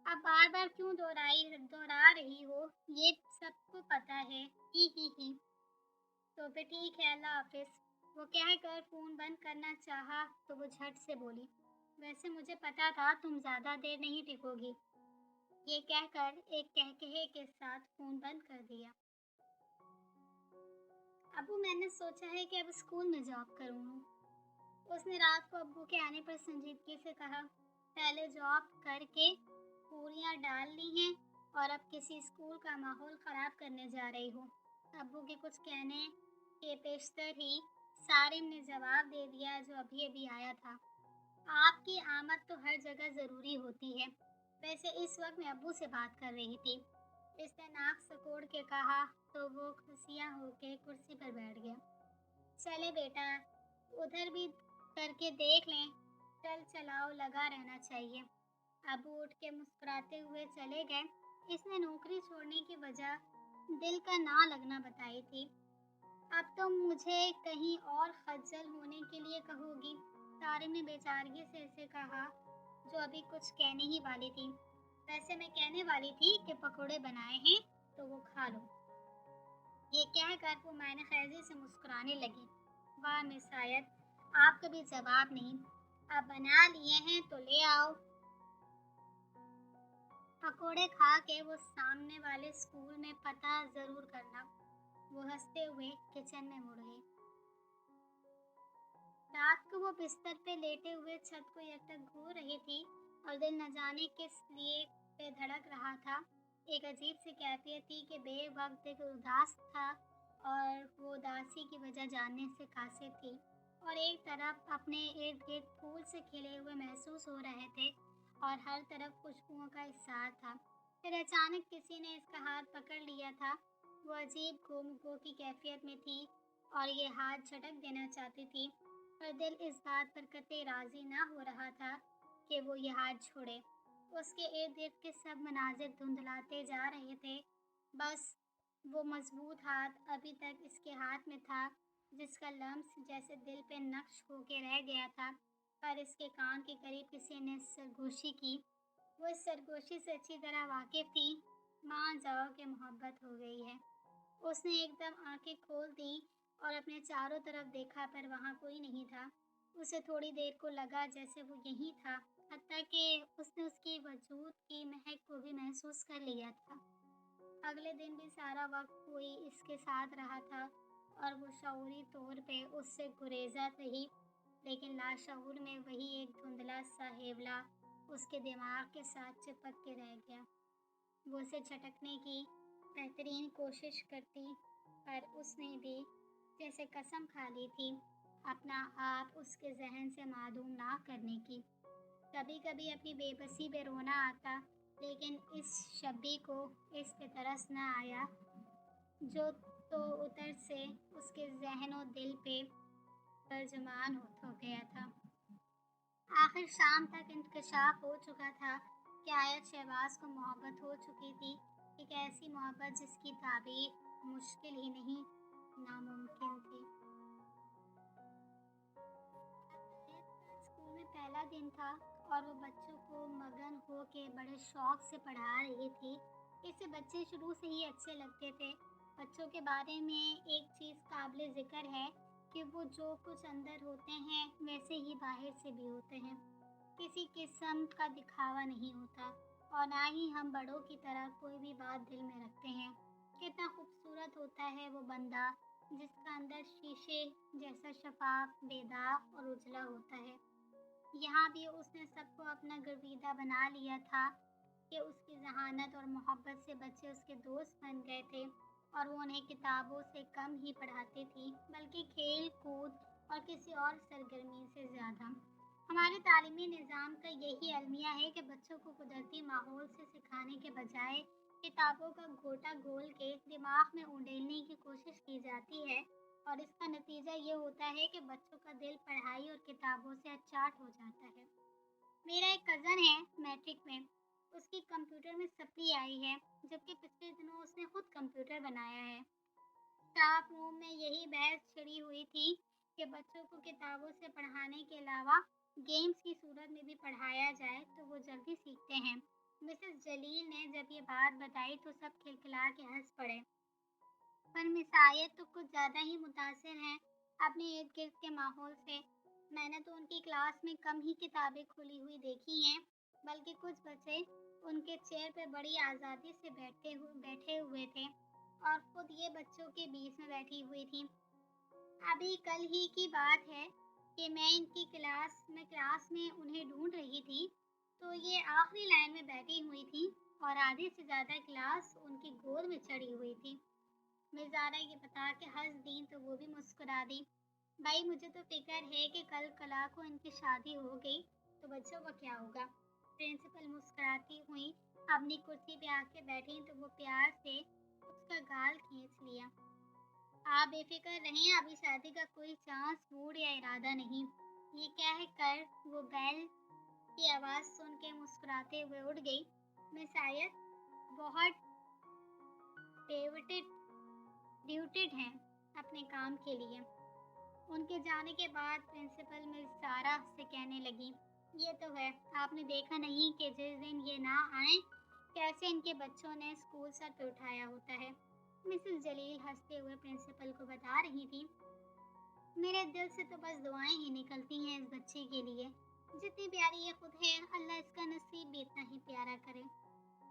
अब बार बार क्यों दोहरा रही हो, ये सबको पता है। ही। तो फिर ठीक है, अल्लाह हाफिज। वो कहकर फोन बंद करना चाहा तो वो झट से बोली, वैसे मुझे पता था तुम ज्यादा देर नहीं टिकोगी। ये कहकर एक कहकहे के साथ फोन बंद कर दिया। अबू, मैंने सोचा है कि अब स्कूल में जॉब करूँगी, उसने रात को अब्बू के आने पर संजीदगी से कहा। पहले जॉब करके पूरियां डाल ली हैं और अब किसी स्कूल का माहौल ख़राब करने जा रही हूँ। अब्बू के कुछ कहने के पेशतर ही सारिम ने जवाब दे दिया, जो अभी अभी आया था। आपकी आमद तो हर जगह ज़रूरी होती है। वैसे इस वक्त मैं अब्बू से बात कर रही थी, इसने नाक सकोड़ के कहा तो वो खुशियाँ होके कुर्सी पर बैठ गया। चले बेटा, उधर भी करके देख लें, चल चलाओ लगा रहना चाहिए। अबू उठ के मुस्कुराते हुए चले गए। इसने नौकरी छोड़ने की वजह दिल का ना लगना बताई थी। अब तो मुझे कहीं और खज्जल होने के लिए कहोगी, तारिम ने बेचारगी से इसे कहा, जो अभी कुछ कहने ही वाली थी। वैसे मैं कहने वाली थी कि पकोड़े बनाए हैं तो वो खा लो। ये कहकर वो मायने खैजी से मुस्कुराने लगी। वाह मिस आयत, आपका भी जवाब नहीं। अब बना लिए हैं तो ले आओ। पकोड़े खा के वो सामने वाले स्कूल में पता जरूर करना। वो हंसते हुए किचन में मुड़ गई। रात को वो बिस्तर पे लेटे हुए छत को एकटक घूर रही थी और दिल न जाने किस लिए बेधड़क रहा था। एक अजीब सी कैफियत थी कि बेवक्त एक उदास था और वो उदासी की वजह जानने से कासिर थी, और एक तरफ अपने इर्द गिर्द फूल से खिले हुए महसूस हो रहे थे और हर तरफ खुशबुओं का इस्सार था। फिर अचानक किसी ने इसका हाथ पकड़ लिया था। वो अजीब गोमगो की कैफियत में थी और ये हाथ झटक देना चाहती थी, पर दिल इस बात पर कतई राजी ना हो रहा था कि वो ये हाथ छोड़े। उसके इर्द गिर्द के सब मनाजिर धुंधलाते जा रहे थे। बस वो मजबूत हाथ अभी तक इसके हाथ में था, जिसका लम्स जैसे दिल पे नक्श होके रह गया था। पर इसके कान के करीब किसी ने सरगोशी की। वो इस सरगोशी से अच्छी तरह वाकिफ थी। मान जाओ कि मोहब्बत हो गई है। उसने एकदम आंखें खोल दी और अपने चारों तरफ देखा, पर वहाँ कोई नहीं था। उसे थोड़ी देर को लगा जैसे वो यहीं था, हत्ता कि उसने उसकी वजूद की महक को भी महसूस कर लिया था। अगले दिन भी सारा वक्त कोई इसके साथ रहा था और वो शऊरी तौर पे उससे गुरेजा रही, लेकिन लाशऊर में वही एक धुंधला सा हेवला उसके दिमाग के साथ चिपक के रह गया। वो उसे झटकने की बेहतरीन कोशिश करती, पर उसने भी जैसे कसम खा ली थी अपना आप उसके जहन से मालूम ना करने की। कभी कभी अपनी बेबसी पे रोना आता, लेकिन इस शब्बी को इस पे तरस न आया जो तो उतर से उसके जहन और दिल पे तर्जमान हो गया था। आखिर शाम तक इंकशाफ हो चुका था कि आयत शहबाज को मोहब्बत हो चुकी थी। एक ऐसी मोहब्बत जिसकी ताबीर मुश्किल ही नहीं, नामुमकिन थी। स्कूल में पहला दिन था और वो बच्चों को मगन हो के बड़े शौक से पढ़ा रही थी। इसे बच्चे शुरू से ही अच्छे लगते थे। बच्चों के बारे में एक चीज़ काबिल ज़िक्र है कि वो जो कुछ अंदर होते हैं वैसे ही बाहर से भी होते हैं। किसी किस्म का दिखावा नहीं होता और ना ही हम बड़ों की तरह कोई भी बात दिल में रखते हैं। कितना खूबसूरत होता है वो बंदा जिसका अंदर शीशे जैसा शफाफ, बेदाग और उजला होता है। यहाँ भी उसने सबको अपना गर्विदा बना लिया था कि उसकी जहानत और मोहब्बत से बच्चे उसके दोस्त बन गए थे और वो उन्हें किताबों से कम ही पढ़ाती थी, बल्कि खेल कूद और किसी और सरगर्मी से ज़्यादा। हमारे तालीमी निज़ाम का यही अलमिया है कि बच्चों को कुदरती माहौल से सिखाने के बजाय किताबों का घोटा घोल के दिमाग में उंडेलने की कोशिश की जाती है, और इसका नतीजा ये होता है कि बच्चों का दिल पढ़ाई और किताबों से अचाट हो जाता है। मेरा एक कज़न है मैट्रिक में, उसकी कंप्यूटर में सप्ली आई है, जबकि पिछले दिनों उसने खुद कंप्यूटर बनाया है। स्टाफ रूम में यही बहस छिड़ी हुई थी कि बच्चों को किताबों से पढ़ाने के अलावा गेम्स की सूरत में भी पढ़ाया जाए तो वो जल्दी सीखते हैं। मिसेस जलील ने जब ये बात बताई तो सब खिलखिला के हंस पड़े, पर मिस आयत तो कुछ ज़्यादा ही मुतासिर हैं अपने इर्द गिर्द के माहौल से। मैंने तो उनकी क्लास में कम ही किताबें खुली हुई देखी हैं, बल्कि कुछ बच्चे उनके चेयर पर बड़ी आज़ादी से बैठे हुए थे और खुद ये बच्चों के बीच में बैठी हुई थी। अभी कल ही की बात है कि मैं इनकी क्लास में उन्हें ढूंढ रही थी, तो ये आखिरी लाइन में बैठी हुई थी और आधे से ज़्यादा क्लास उनकी गोद में चढ़ी हुई थी। मिर्ज़ारा ये बता के हंस दी तो वो भी मुस्कुरा दी। भाई मुझे तो फिक्र है कि कल कला को इनकी शादी हो गई तो बच्चों का क्या होगा। प्रिंसिपल मुस्कुराती हुई अपनी कुर्सी पे आके बैठी तो वो प्यार से उसका गाल खींच लिया। आप बेफिक्र रहें, अभी शादी का कोई चांस, मूड या इरादा नहीं। ये कह कर वो बैल की आवाज़ सुन के मुस्कुराते हुए उड़ गई। मिस आयत बहुत ड्यूटेड हैं अपने काम के लिए। उनके जाने के बाद प्रिंसिपल मिस सारा से कहने लगी, ये तो है, आपने देखा नहीं कि जिस दिन ये ना आए कैसे इनके बच्चों ने स्कूल सर पे उठाया होता है। मिसेस जलील हंसते हुए प्रिंसिपल को बता रही थी, मेरे दिल से तो बस दुआएं ही निकलती हैं इस बच्चे के लिए। जितनी प्यारी ये खुद है, अल्लाह इसका नसीब भी इतना ही प्यारा करे।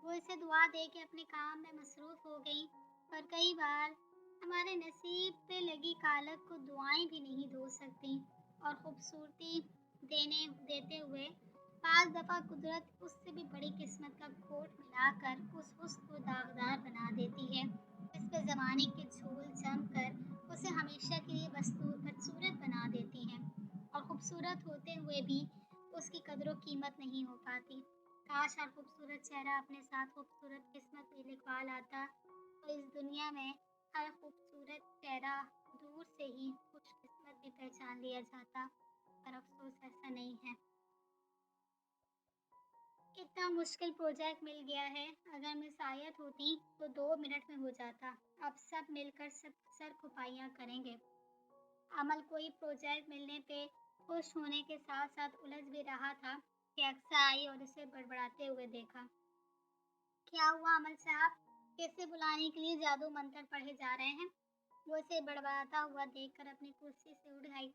वो इसे दुआ दे के अपने काम में मसरूफ हो गई, पर कई बार हमारे नसीब पे लगी कालक को दुआएं भी नहीं धो सकती और खूबसूरती देते हुए पांच दफ़ा कुदरत उससे भी बड़ी किस्मत का खोट मिलाकर उस हुस्न को दागदार बना देती है, जिस पे ज़माने के झूल जम कर उसे हमेशा के लिए बदसूरत बना देती हैं और खूबसूरत होते हुए भी उसकी कदर कीमत नहीं हो पाती। काश हर खूबसूरत चेहरा अपने साथ खूबसूरत किस्मत भी लिखवा लाता, तो इस दुनिया में हर खूबसूरत चेहरा दूर से ही खुश किस्मत भी पहचान लिया जाता, पर अफसोस ऐसा नहीं है। कितना मुश्किल प्रोजेक्ट मिल गया है। अगर मिस आयत होती तो 2 मिनट में हो जाता। अब सब मिलकर सब सर खुपाइयाँ करेंगे। अमल कोई प्रोजेक्ट मिलने पे खुश होने के साथ साथ उलझ भी रहा था कि अक्सा आई और उसे बड़बड़ाते हुए देखा। क्या हुआ अमल साहब? कैसे बुलाने के लिए जादू मंत्र पढ़े जा रहे हैं? वो इसे बड़बड़ाता हुआ देखकर अपनी कुर्सी से उठ गई।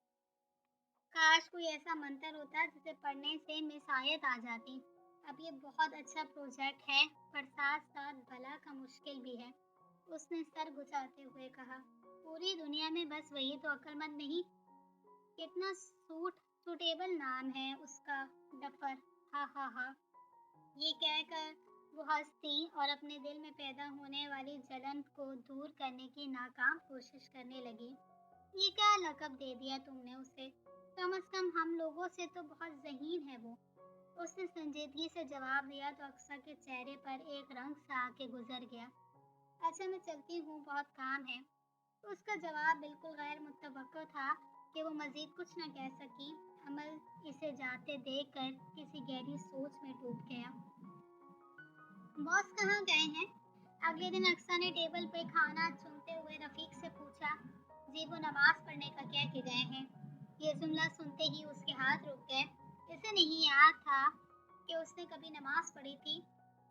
काश कोई ऐसा मंत्र होता जिसे पढ़ने से मिस आयत आ जाती। अब ये बहुत अच्छा प्रोजेक्ट है, पर साथ साथ भला का मुश्किल भी है। उसने सर घुसाते हुए कहा, पूरी दुनिया में बस वही तो अक्लमंद नहीं। कितना सूटेबल नाम है उसका, डफर। हा हा हा। ये कहकर वो हंसती और अपने दिल में पैदा होने वाली जलन को दूर करने की नाकाम कोशिश करने लगी। ये क्या लक़ब दे दिया तुमने उसे? कम से कम हम लोगों से तो बहुत ज़हीन है वो। उसने संजीदगी से जवाब दिया तो अक्सा के चेहरे पर एक रंग सा आके गुजर गया। अच्छा मैं चलती हूँ, बहुत काम है। उसका जवाब बिल्कुल गैर मुतवक्को था कि वो मज़ीद कुछ न कह सकी। अमल इसे जाते देखकर किसी गहरी सोच में डूब गया। बॉस कहाँ गए हैं? अगले दिन अक्सा ने टेबल पे खाना चुनते हुए रफीक से पूछा, जी वो नमाज पढ़ने का कह के गए हैं। ये जुमला सुनते ही उसके हाथ रुक गए। इसे नहीं याद था कि उसने कभी नमाज पढ़ी थी।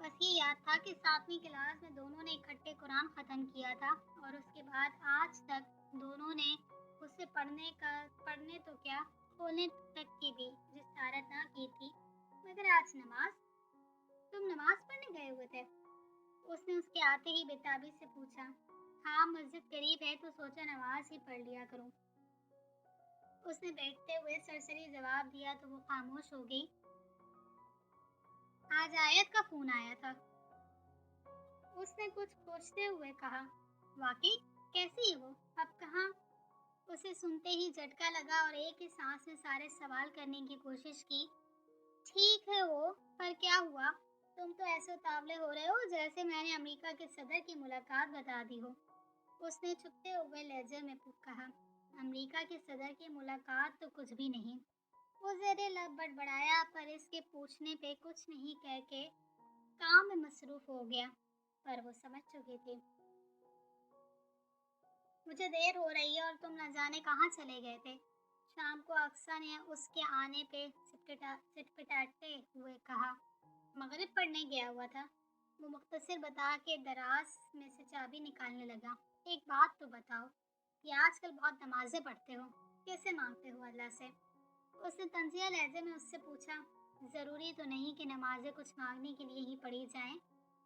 बस ये याद था कि 7वीं क्लास में दोनों ने इकट्ठे कुरान ख़त्म किया था और उसके बाद आज तक दोनों ने उससे पढ़ने तो क्या, खोलने तक की भी जिसारत ना की थी। मगर आज तुम नमाज पढ़ने गए हुए थे? उसने उसके आते ही बेताबी से पूछा। हाँ, मस्जिद करीब है तो सोचा नमाज ही पढ़ लिया करूं। उसने बैठते हुए सरसरी जवाब दिया तो वो खामोश हो गई। आज आयत का फोन आया था, उसने कुछ सोचते हुए कहा। वाकई? कैसी है वो? अब कहाँ? उसे सुनते ही झटका लगा और एक ही सांस में सारे सवाल करने की कोशिश की। ठीक है वो, पर क्या हुआ? तुम तो ऐसे उतावले हो रहे हो जैसे मैंने अमेरिका के सदर की मुलाकात बता दी हो। उसने छुपते हुए लहजे में कहा। अमेरिका के सदर की मुलाकात तो कुछ भी नहीं। वो ज़ेरे लब बड़बड़ाया, पर इसके पूछने पे कुछ नहीं कह के काम में मसरूफ हो गया। पर वो समझ चुकी थी, मुझे देर हो रही है और तुम न जाने कहाँ चले गए थे। शाम को अक्सा ने उसके आने पे सिटपटाते हुए कहा, मगरिब पढ़ने गया हुआ था। वो मुख्तसर बता के दराज में से चाबी निकालने लगा। एक बात तो बताओ, ये आजकल बहुत नमाजें पढ़ते हो, कैसे मांगते हो अल्लाह से? उसने तंजिया लहजे में उससे पूछा। ज़रूरी तो नहीं कि नमाजें कुछ मांगने के लिए ही पढ़ी जाएं।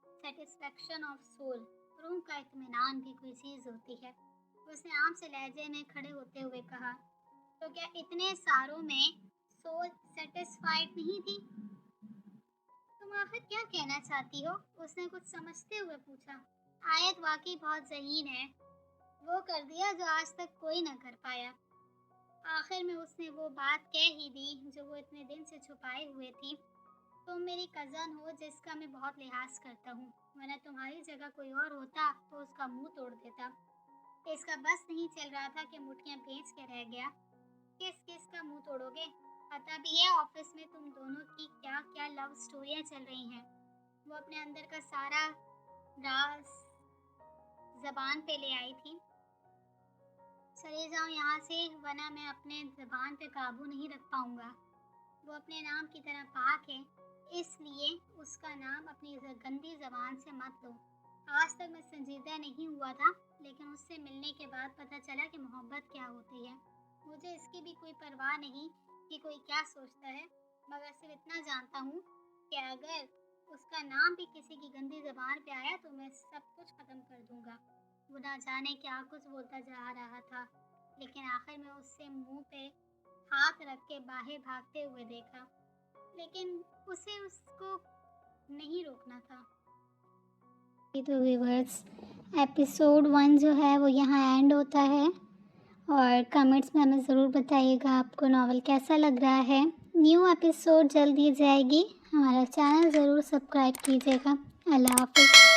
सेटिस्फेक्शन ऑफ सोल, रूह का इत्मीनान भी कोई चीज़ होती है। उसने आम से लहजे में खड़े होते हुए कहा, तो क्या इतने सारों में सोल सेटिस्फाइड नहीं थी? तुम आखिर क्या कहना चाहती हो? उसने कुछ समझते हुए पूछा। आयत वाकई बहुत ज़हीन है, वो कर दिया जो आज तक कोई न कर पाया। आखिर में उसने वो बात कह ही दी जो वो इतने दिन से छुपाए हुए थी। तुम मेरी कज़न हो जिसका मैं बहुत लिहाज करता हूँ, वरना तुम्हारी जगह कोई और होता तो उसका मुंह तोड़ देता। इसका बस नहीं चल रहा था कि मुठियाँ बेच के रह गया। किस किस का मुंह तोड़ोगे? पता भी है ऑफिस में तुम दोनों की क्या क्या लव स्टोरियां चल रही हैं। वो अपने अंदर का सारा राज जबान पे ले आई थी। चले जाओ यहाँ से, वरना मैं अपने जबान पे काबू नहीं रख पाऊंगा। वो अपने नाम की तरह पाक है, इसलिए उसका नाम अपनी गंदी जबान से मत लो। आज तक मैं संजीदा नहीं हुआ था, लेकिन उससे मिलने के बाद पता चला कि मोहब्बत क्या होती है। मुझे इसकी भी कोई परवाह नहीं कि कोई क्या सोचता है, मगर सिर्फ इतना जानता हूँ कि अगर उसका नाम भी किसी की गंदी जबान पे आया तो मैं सब कुछ खत्म कर दूंगा। वो ना जाने क्या कुछ बोलता जा रहा था, लेकिन आखिर में उससे मुंह पे हाथ रख के बाहर भागते हुए देखा, लेकिन उसे उसको नहीं रोकना था। तो व्यूअर्स, एपिसोड 1 जो है वो यहाँ एंड होता है, और कमेंट्स में हमें ज़रूर बताइएगा आपको नॉवल कैसा लग रहा है। न्यू एपिसोड जल्दी जाएगी, हमारा चैनल ज़रूर सब्सक्राइब कीजिएगा। अल्लाह हाफ़िज़।